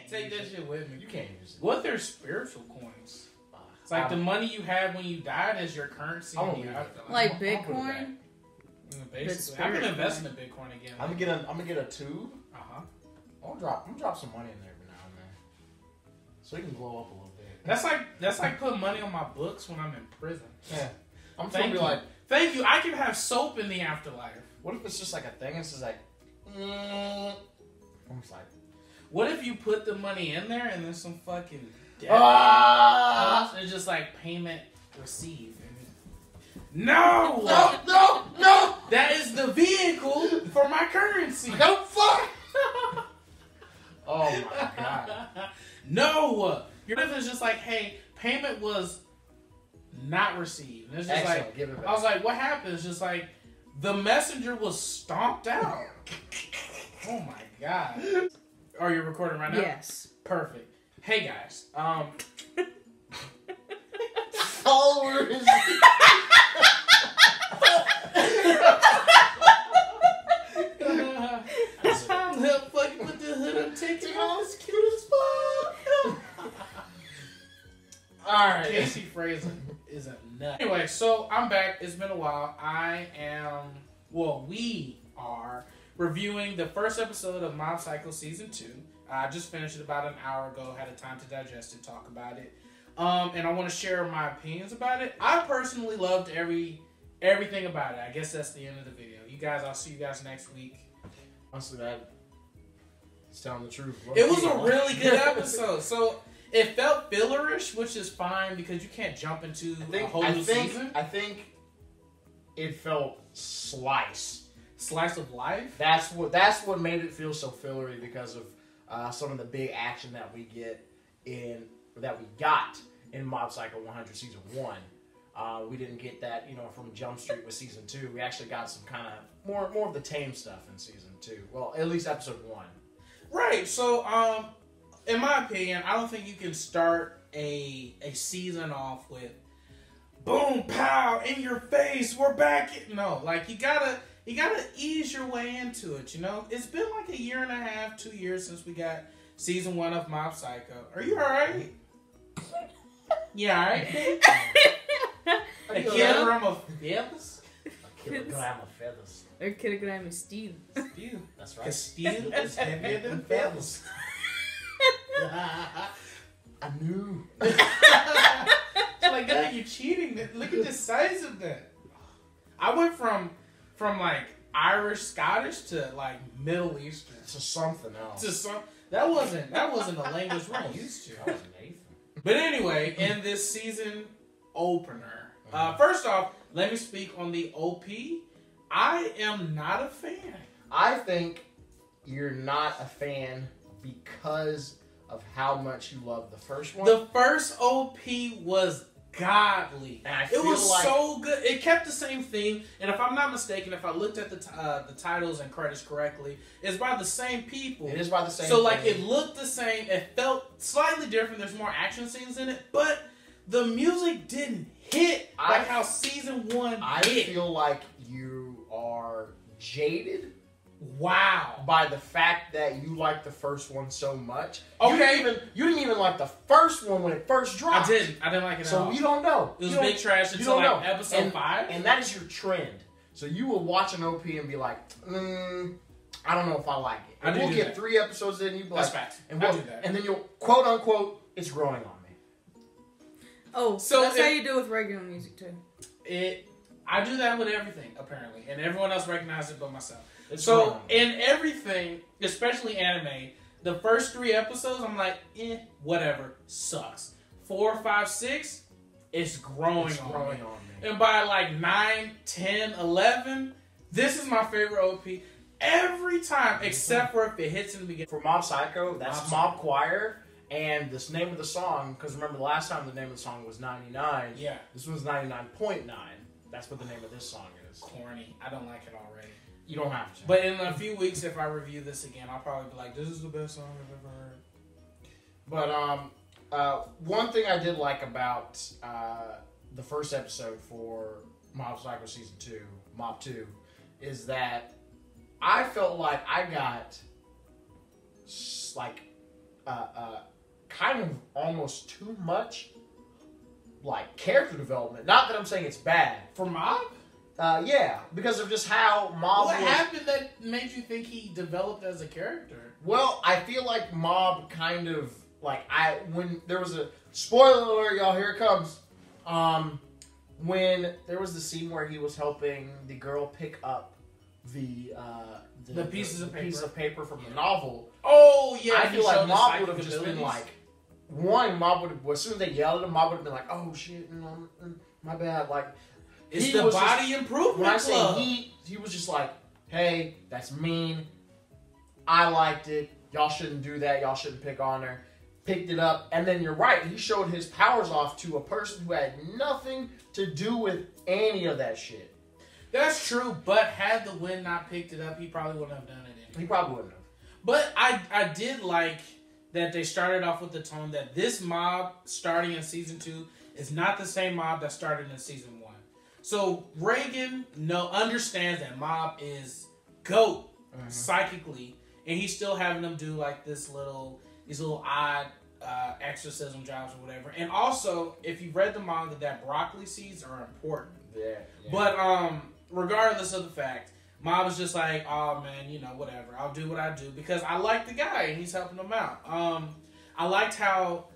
take that shit with me. You can't use it. What if they're spiritual coins? It's like the money you had when you died is your currency. Like Bitcoin. Basically, I've been investing in Bitcoin again. I'm gonna get a tube. I'm gonna drop some money in there every now and then, so it can glow up a little bit. That's like putting money on my books when I'm in prison. Yeah, I'm thank you. Like, thank you. I can have soap in the afterlife. What if it's just like a thing? It's just like, I'm just like, what if you put the money in there and there's some fucking debt? It's just like payment received. No! That is the vehicle for my currency. Go fuck! Oh my god. No! Your business is just like, hey, payment was not received. And it's just Excellent. like, Give it back. I was like, what happened? It's just like, the messenger was stomped out. Oh my god. Are you recording right now? Yes. Perfect. Hey guys, followers. Fucking put the hood on TikTok. It's cute as fuck. Alright. Casey Fraser is a nut. Anyway, so I'm back. It's been a while. We are reviewing the first episode of Mob Psycho Season 2. I just finished it about an hour ago. Had a time to digest it, talk about it. And I want to share my opinions about it. I personally loved everything about it. I guess that's the end of the video. You guys, I'll see you guys next week. Honestly, it's telling the truth. It was a really good episode. So it felt fillerish, which is fine because you can't jump into a whole new season. I think it felt slice of life. That's what made it feel so fillery because of some of the big action that we got in Mob Psycho 100 Season 1. We didn't get that, from Jump Street with Season 2. We actually got some kind of more of the tame stuff in Season 2. Well, at least Episode 1. Right. So, in my opinion, I don't think you can start a season off with boom, pow, in your face, we're back. No, like you gotta ease your way into it. It's been like a year and a half, 2 years since we got Season 1 of Mob Psycho. Are you alright? Yeah, alright. A kilogram of feathers? A kilogram of feathers. A kilogram of steel. Steel. That's right. Because steel is heavier than feathers. I knew. It's like, God, you're cheating. Look at the size of that. I went from like Irish, Scottish to like Middle Eastern. To something else. That wasn't a language we're used to. I was Nathan. But anyway, in this season opener, first off, let me speak on the OP. I am not a fan. I think you're not a fan because of how much you love the first one. The first OP was godly. It was so good. It kept the same theme. And if I'm not mistaken, if I looked at the titles and credits correctly, it's by the same people. It is by the same So like it looked the same. It felt slightly different. There's more action scenes in it. But the music didn't hit like how Season 1 hit. I feel like you are jaded. Wow. By the fact that you like the first one so much. Okay. You didn't even like the first one when it first dropped. I didn't like it at all. So you don't know. It was big trash until like episode 5. And that is your trend. So you will watch an OP and be like, I don't know if I like it. We'll get 3 episodes in, you be like, that's facts. And then you'll quote unquote, it's growing on me. Oh, so that's how you do with regular music too. I do that with everything apparently, and everyone else recognizes it but myself. So in everything, especially anime, the first 3 episodes, I'm like, whatever, sucks. 4, 5, 6, it's growing on me. And by like 9, 10, 11, this is my favorite OP every time, except for if it hits in the beginning. For Mob Psycho, that's Mob Choir, and this name of the song, because remember the last time the name of the song was 99. Yeah. This one's 99.9. That's what the name of this song is. Corny. I don't like it already. You don't have to. But in a few weeks, if I review this again, I'll probably be like, this is the best song I've ever heard. But one thing I did like about the first episode for Mob Psycho Season 2, Mob 2, is that I felt like I got like kind of almost too much like character development. Not that I'm saying it's bad for Mob. Yeah, because of just how Mob. What happened that made you think he developed as a character? Well, I feel like Mob kind of like when there was a spoiler alert, y'all. Here it comes. When there was the scene where he was helping the girl pick up the piece of paper from the novel. Oh yeah, I feel like Mob would have just been like, Mob would have, as soon as they yelled at him, Mob would have been like, oh shit, my bad. Like, it's the body improvement when I club. say he was just like, hey, that's mean. I liked it. Y'all shouldn't do that. Y'all shouldn't pick on her. Picked it up, and then you're right. He showed his powers off to a person who had nothing to do with any of that shit. That's true, but had the wind not picked it up, he probably wouldn't have done it anyway. He probably wouldn't have. But I did like that they started off with the tone that this Mob starting in season 2 is not the same Mob that started in season 1. So Reagan understands that Mob is GOAT psychically, and he's still having them do like these little odd exorcism jobs or whatever. And also, if you read the manga, that broccoli seeds are important. Yeah. But regardless of the fact, Mob was just like, oh man, whatever. I'll do what I do because I like the guy and he's helping him out. I liked how,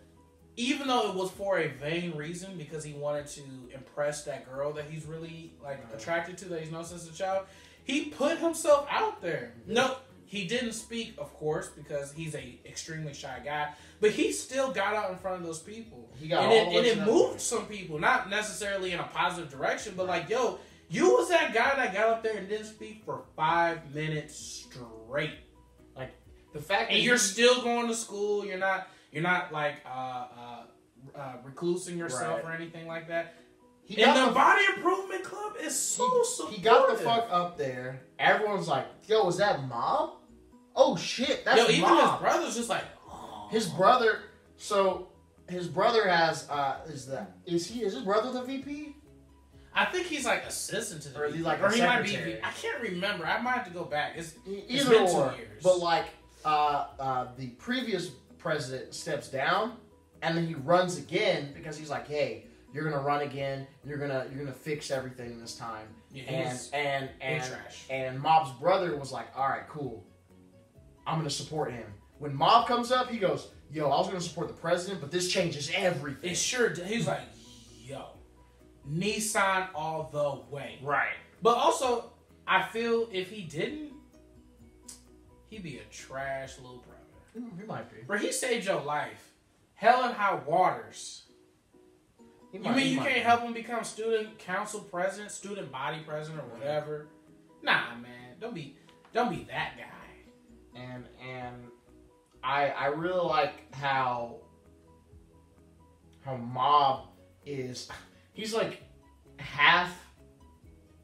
even though it was for a vain reason, because he wanted to impress that girl that he's really attracted to, that he's known since a child, he put himself out there. No, he didn't speak, of course, because he's a extremely shy guy. But he still got out in front of those people. And it moved some people, not necessarily in a positive direction, but like, yo, you was that guy that got up there and didn't speak for 5 minutes straight. Like the fact that you're still going to school, you're not like reclusing yourself or anything like that. And the Body Improvement Club is so supportive. He got the fuck up there. Everyone's like, yo, is that Mob? Oh shit, that's Mob. Even his brother's just like, oh. His brother has is his brother the VP? I think he's like assistant to the VP. Like or he might be. secretary. I can't remember. I might have to go back. It's Either been or. 2 years. But like the previous president steps down and then he runs again because he's like, hey, you're gonna run again. You're gonna fix everything this time. Yeah, and Mob's brother was like, all right, cool. I'm gonna support him. When Mob comes up, he goes, yo, I was gonna support the president, but this changes everything. It sure did. He's like, yo, Nissan all the way. Right. But also, I feel if he didn't, he'd be a trash little brother. He might be. Bro, he saved your life. Hell and high waters. You can't help him become student council president, student body president, or whatever? Nah, man. Don't be that guy. And I really like how Mob is. He's like half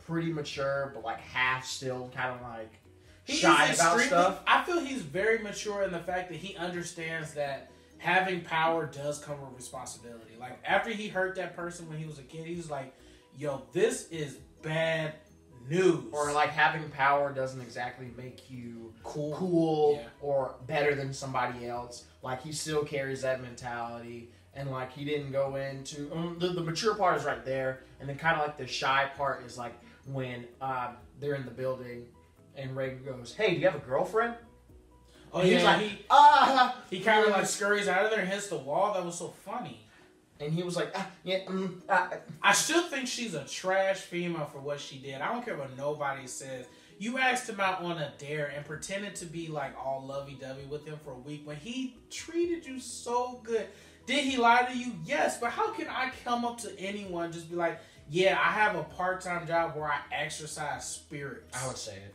pretty mature, but like half still kind of like shy about stuff. I feel he's very mature in the fact that he understands that having power does come with responsibility. Like, after he hurt that person when he was a kid, he was like, yo, this is bad news. Or, like, having power doesn't exactly make you cool or better than somebody else. Like, he still carries that mentality. And, like, he didn't go into... the mature part is right there. And then kind of, like, the shy part is, like, when they're in the building and Reagan goes, hey, do you have a girlfriend? Oh, and yeah, he's like, he kind of like scurries out of there and hits the wall. That was so funny. And he was like, I still think she's a trash female for what she did. I don't care what nobody says. You asked him out on a dare and pretended to be like all lovey-dovey with him for a week when he treated you so good. Did he lie to you? Yes, but how can I come up to anyone just be like, yeah, I have a part-time job where I exercise spirits? I would say it.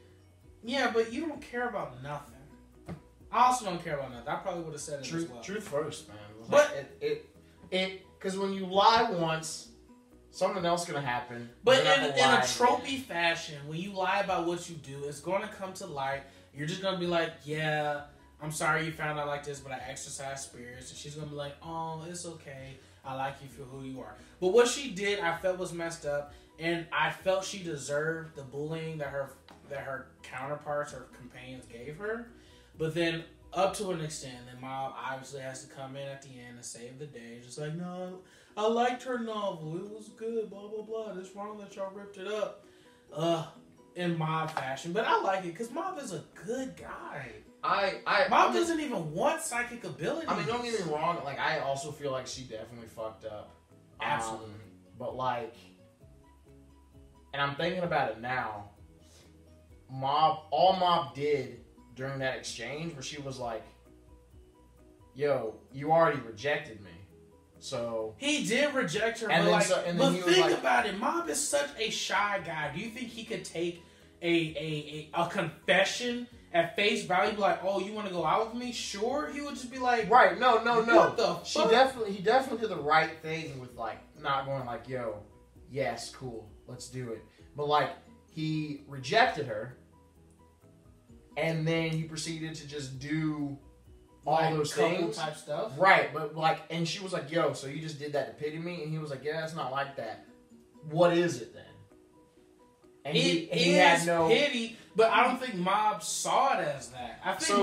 Yeah, but you don't care about nothing. I also don't care about nothing. I probably would have said it as well. Truth first, man. But because when you lie once, something else gonna happen. But in a tropey fashion, when you lie about what you do, it's gonna come to light. You're just gonna be like, yeah, I'm sorry you found out like this, but I exercise spirits. And she's gonna be like, oh, it's okay. I like you for who you are. But what she did, I felt was messed up, and I felt she deserved the bullying that her counterparts or companions gave her. But then up to an extent. And Mom obviously has to come in at the end and save the day. Just like, no, I liked her novel. It was good, blah, blah, blah. It's wrong that y'all ripped it up. In Mob fashion. But I like it because Mob is a good guy. Mob doesn't even want psychic abilities. I mean, don't get me wrong. Like, I also feel like she definitely fucked up. Absolutely. But, like, and I'm thinking about it now. All Mob did during that exchange where she was like, yo, you already rejected me. So he did reject her, and but then, but think about it. Mob is such a shy guy. Do you think he could take a confession at face value? Be like, oh, you want to go out with me? Sure. He would just be like, right? No. What the fuck? He definitely did the right thing with like not going like, yo, yes, cool, let's do it. But like he rejected her, and then he proceeded to just do all like those things type stuff, right? But like, and she was like, "Yo, so you just did that to pity me?" And he was like, "Yeah, it's not like that. What is it then?" And he had no pity, but I don't think Mob saw it as that. I think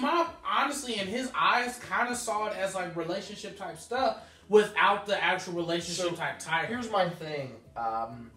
Mob honestly in his eyes kind of saw it as like relationship type stuff without the actual relationship type title. Here's my thing, and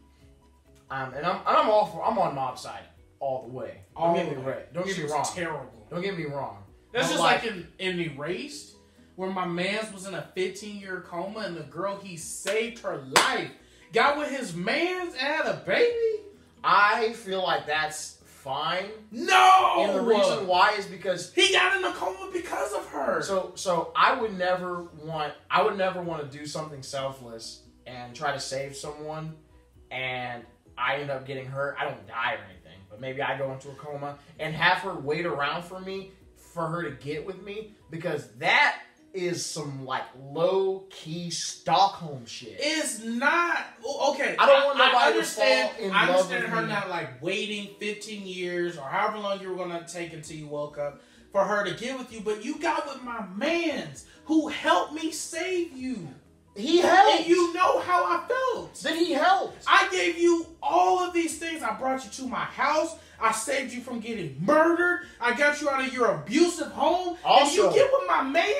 I'm on Mob's side all the way. Don't get me wrong. Terrible. Don't get me wrong. That's just like in Erased, where my man's was in a 15-year coma and the girl he saved her life got with his man's and had a baby. I feel like that's fine. No! And the reason why is because he got in a coma because of her. So I would never want to do something selfless and try to save someone and I end up getting hurt. I don't die or anything, but maybe I go into a coma and have her wait around for me for her to get with me, because that is some like low key Stockholm shit. It's not okay. I don't want nobody to fall in love with me. I understand her not like waiting 15 years or however long you were gonna take until you woke up for her to get with you, but you got with my mans who helped me save you. He helped. And you know how I felt. Then he helped. I gave you all of these things. I brought you to my house. I saved you from getting murdered. I got you out of your abusive home. Also, and you get with my man.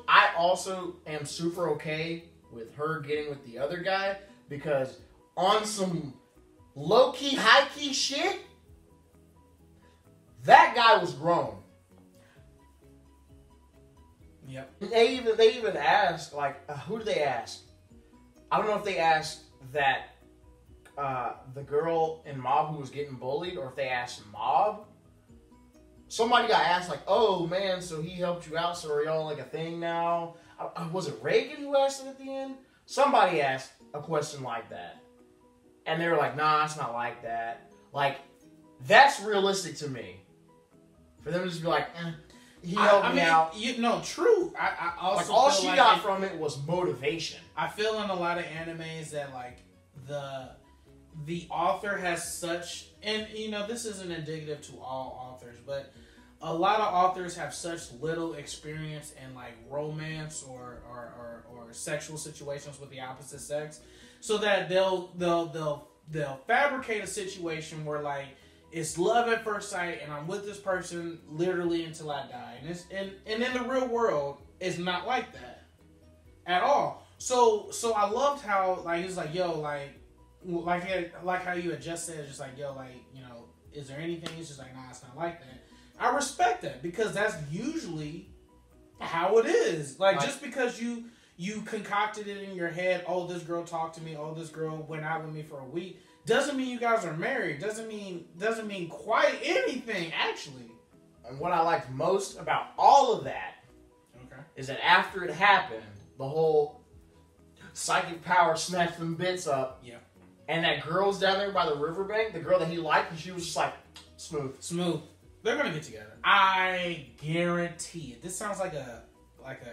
I also am super okay with her getting with the other guy, because on some low-key, high-key shit, that guy was grown. Yep. They even asked, like, who did they ask? I don't know if they asked that the girl in Mob who was getting bullied, or if they asked Mob. Somebody got asked, like, oh man, so he helped you out, so are y'all like a thing now? Was it Reagan who asked it at the end? Somebody asked a question like that. And they were like, nah, it's not like that. Like, that's realistic to me. For them to just be like, he helped me out. True. I also like, all she got from it was motivation. I feel in a lot of animes that like the author has such, and this isn't indicative to all authors, but a lot of authors have such little experience in like romance or sexual situations with the opposite sex, so that they'll fabricate a situation where like it's love at first sight and I'm with this person literally until I die, and in the real world it's not like that at all. So I loved how like it's like, yo, like how you had just said, just like, yo, like, is there anything? It's just like, nah, it's not like that. I respect that, because that's usually how it is. Like, just because you concocted it in your head, oh, this girl talked to me, oh, this girl went out with me for a week, doesn't mean you guys are married. Doesn't mean quite anything, actually. And what I liked most about all of that is that after it happened, the whole psychic power snatched them bits up. Yeah. And that girl's down there by the riverbank, the girl that he liked, and she was just like, smooth. They're gonna get together. I guarantee it. This sounds like a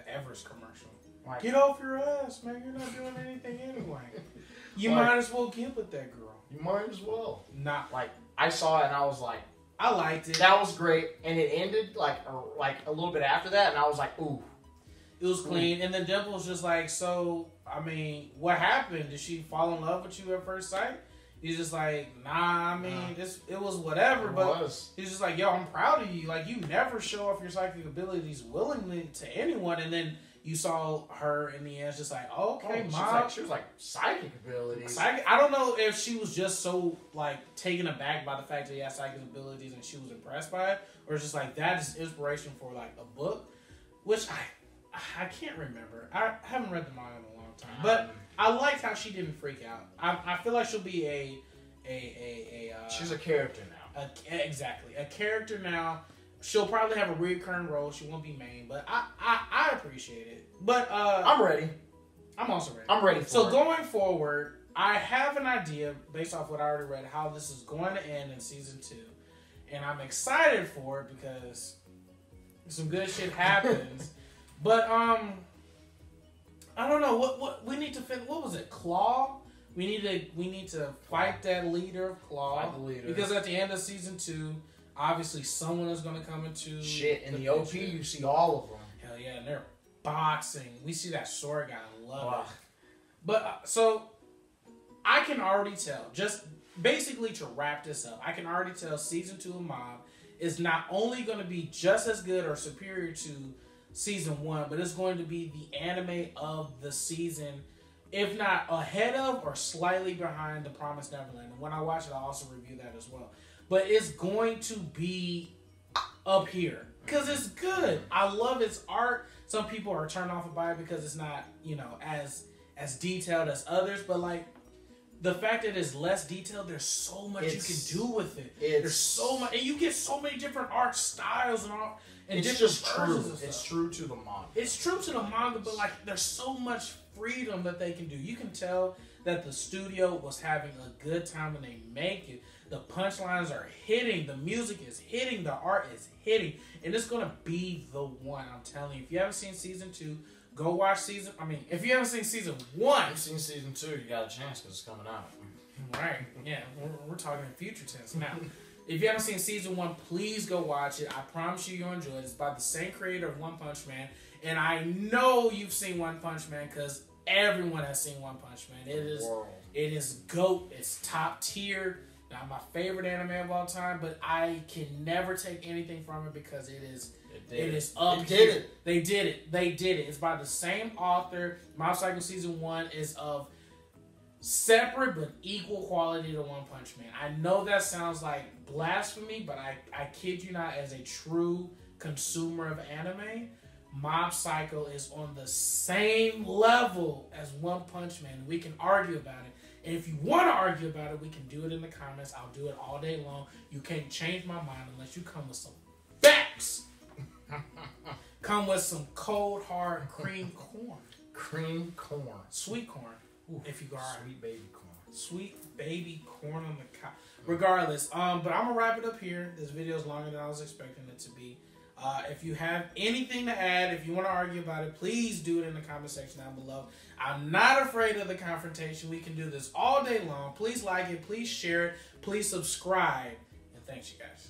Everest commercial. Like, get off your ass, man. You're not doing anything anyway. You might as well get with that girl. You might as well. Not like, I saw it and I was like, I liked it. That was great, and it ended like a little bit after that, and I was like, ooh. It was clean, and then Dimple was just like, so, I mean, what happened? Did she fall in love with you at first sight? He's just like, nah, I mean, it was whatever, but he's just like, yo, I'm proud of you. Like, you never show off your psychic abilities willingly to anyone, and then you saw her in the end, just like, okay, Mom. She was like, psychic abilities. I don't know if she was just so, like, taken aback by the fact that he had psychic abilities and she was impressed by it, or it's just like, that is inspiration for, like, a book, which I can't remember. I haven't read the manga in a long time, but I liked how she didn't freak out. I feel like she'll be she's a character now. Exactly, a character now. She'll probably have a recurring role. She won't be main, but I appreciate it. But I'm ready. I'm also ready. I'm ready for it. So going forward, I have an idea based off what I already read how this is going to end in season 2, and I'm excited for it because some good shit happens. But I don't know what we need to finish. What was it? Claw. We need to fight that leader of Claw. Fight the leader. Because at the end of season 2. Obviously, someone is going to come into shit. In the OP, you see all of them. Hell yeah, and they're boxing. We see that sword guy. I love it. But so I can already tell. Just basically to wrap this up, I can already tell season 2 of Mob is not only going to be just as good or superior to season 1, but it's going to be the anime of the season, if not ahead of or slightly behind The Promised Neverland. And when I watch it, I'll also review that as well. But it's going to be up here because it's good. I love its art. Some people are turned off by it because it's not, as detailed as others. But like the fact that it's less detailed, there's so much you can do with it. There's so much, and you get so many different art styles and all. And it's just true. It's true to the manga. It's true to the manga, but like there's so much freedom that they can do. You can tell that the studio was having a good time when they make it. The punchlines are hitting, the music is hitting, the art is hitting, and it's gonna be the one. I'm telling you. If you haven't seen season 2, go watch season. If you haven't seen season 1, you've seen season 2. You got a chance because it's coming out. Right? Yeah, we're talking in future tense now. If you haven't seen season 1, please go watch it. I promise you'll enjoy it. It's by the same creator of One Punch Man, and I know you've seen One Punch Man because everyone has seen One Punch Man. It is GOAT. It's top tier. Not my favorite anime of all time, but I can never take anything from it because it is up here. They did it. It's by the same author. Mob Psycho season 1 is of separate but equal quality to One Punch Man. I know that sounds like blasphemy, but I kid you not, as a true consumer of anime, Mob Psycho is on the same level as One Punch Man. We can argue about it. And if you want to argue about it, we can do it in the comments. I'll do it all day long. You can't change my mind unless you come with some facts. Come with some cold, hard cream corn. Cream corn. Sweet corn. Ooh, if you go right. Sweet baby corn. Sweet baby corn on the cob. Regardless, but I'm going to wrap it up here. This video is longer than I was expecting it to be. If you have anything to add, if you want to argue about it, please do it in the comment section down below. I'm not afraid of the confrontation. We can do this all day long. Please like it. Please share it. Please subscribe. And thanks, you guys.